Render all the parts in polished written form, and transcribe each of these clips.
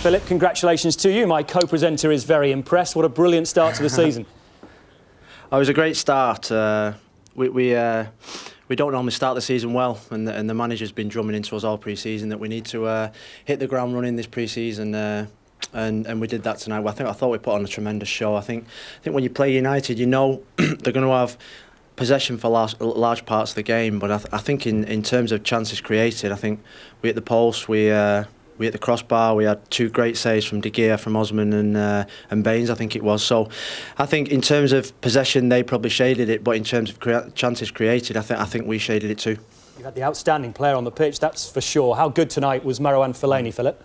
Philip, congratulations to you. My co-presenter is very impressed. What a brilliant start to the season. It was a great start. We don't normally start the season well, and the manager's been drumming into us all pre-season that we need to hit the ground running this pre-season, and we did that tonight. I thought we put on a tremendous show. I think when you play United, you know they're going to have possession for large parts of the game, but I think in terms of chances created, I think we hit the post, we hit the crossbar, we had two great saves from De Gea, from Osman and Baines, I think it was. So I think in terms of possession, they probably shaded it, but in terms of chances created, I think we shaded it too. You had the outstanding player on the pitch, that's for sure. How good tonight was Marouane Fellaini, Philip?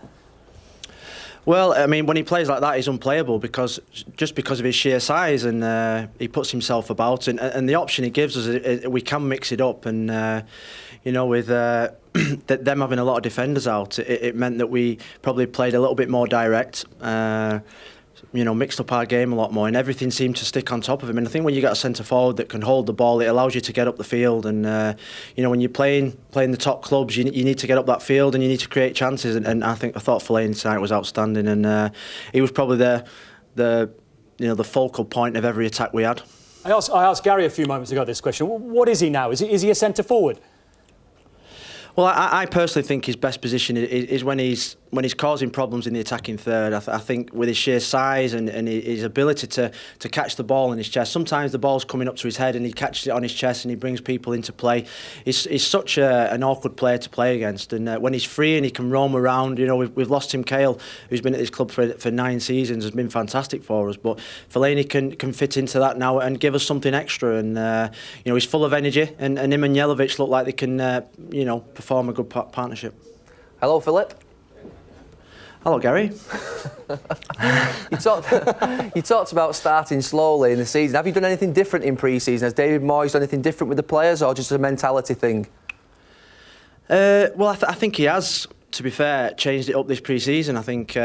Well, I mean, when he plays like that, he's unplayable because of his sheer size, and he puts himself about, and the option he gives us, we can mix it up, and with them having a lot of defenders out, it meant that we probably played a little bit more direct. Mixed up our game a lot more, and everything seemed to stick on top of him. And I think when you got a centre forward that can hold the ball, it allows you to get up the field. And when you're playing the top clubs, you need to get up that field and you need to create chances. And I thought Fellaini tonight was outstanding, and he was probably the focal point of every attack we had. I asked Gary a few moments ago this question. What is he now? Is he a centre forward? Well, I personally think his best position is when he's causing problems in the attacking third. I think with his sheer size and his ability to catch the ball in his chest. Sometimes the ball's coming up to his head and he catches it on his chest and he brings people into play. He's such an awkward player to play against. And when he's free and he can roam around, we've lost Tim Cahill, who's been at this club for 9 seasons, has been fantastic for us. But Fellaini can fit into that now and give us something extra. And he's full of energy, and him and Jelavic look like they can perform a good partnership. Hello, Philip. Hello, Gary. You talked about starting slowly in the season. Have you done anything different in pre-season? Has David Moyes done anything different with the players, or just a mentality thing? Well, I think he has, to be fair, changed it up this pre-season. I think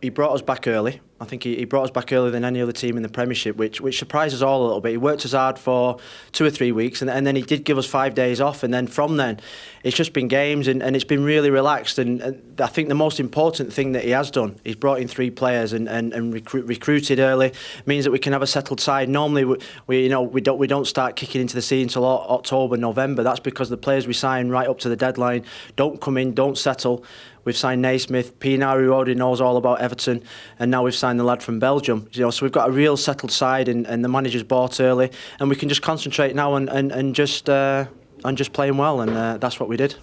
he brought us back early. I think he brought us back earlier than any other team in the Premiership, which surprised us all a little bit. He worked us hard for 2 or 3 weeks, and then he did give us 5 days off. And then from then, it's just been games, and it's been really relaxed. And I think the most important thing that he has done, he's brought in 3 players and recruited early. Means that we can have a settled side. Normally, we don't start kicking into the season until October, November. That's because the players we sign right up to the deadline don't come in, don't settle. We've signed Naismith, Pienaar, who already knows all about Everton, and now we've signed the lad from Belgium. So we've got a real settled side, and the manager's bought early, and we can just concentrate now and just playing well, and that's what we did.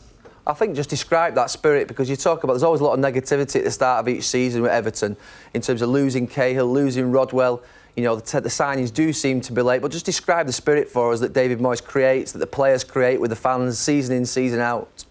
I think just describe that spirit, because you talk about there's always a lot of negativity at the start of each season with Everton in terms of losing Cahill, losing Rodwell. The signings do seem to be late, but just describe the spirit for us that David Moyes creates, that the players create with the fans, season in, season out.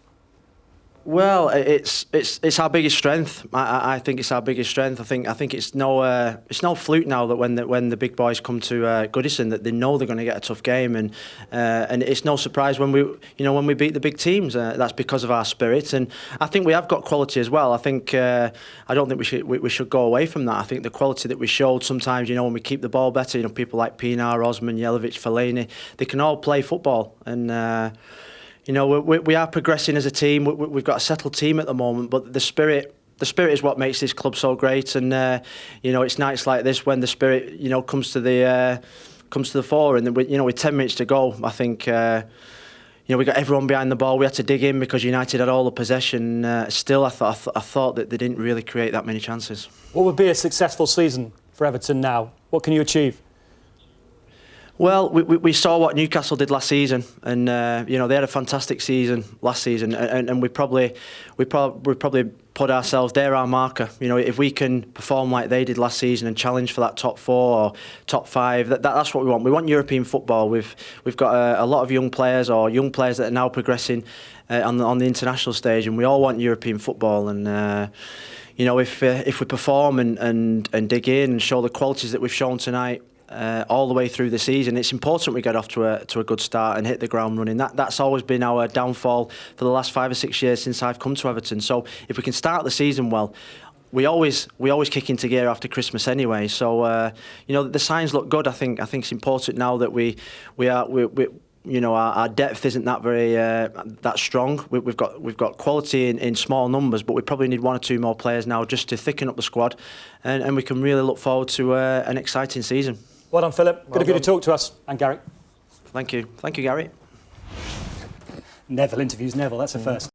Well, it's our biggest strength. I think it's our biggest strength. I think it's no fluke now that when the big boys come to Goodison that they know they're going to get a tough game, and it's no surprise when we beat the big teams. That's because of our spirit, and I think we have got quality as well. I think I don't think we should go away from that. I think the quality that we showed sometimes, when we keep the ball better, people like Pienaar, Osman, Jelavic, Fellaini, they can all play football, and. We are progressing as a team. We've got a settled team at the moment, but the spirit is what makes this club so great. And it's nights like this when the spirit comes to the fore. And with 10 minutes to go, I think we got everyone behind the ball. We had to dig in because United had all the possession. Still, I thought that they didn't really create that many chances. What would be a successful season for Everton now? What can you achieve? Well, we saw what Newcastle did last season, and they had a fantastic season last season, and we probably put ourselves there, our marker. If we can perform like they did last season and challenge for that top 4 or top 5, that's what we want. We want European football. We've got a lot of young players that are now progressing on the international stage, and we all want European football. And if we perform and dig in and show the qualities that we've shown tonight. All the way through the season, it's important we get off to a good start and hit the ground running. That's always been our downfall for the last 5 or 6 years since I've come to Everton. So if we can start the season well, we always kick into gear after Christmas anyway. So the signs look good. I think it's important now that you know, our depth isn't that very that strong. We've got quality in small numbers, but we probably need 1 or 2 more players now just to thicken up the squad, and we can really look forward to an exciting season. Well done, Philip. Good of you to talk to us, and Gary. Thank you, Gary. Neville interviews Neville. That's a first.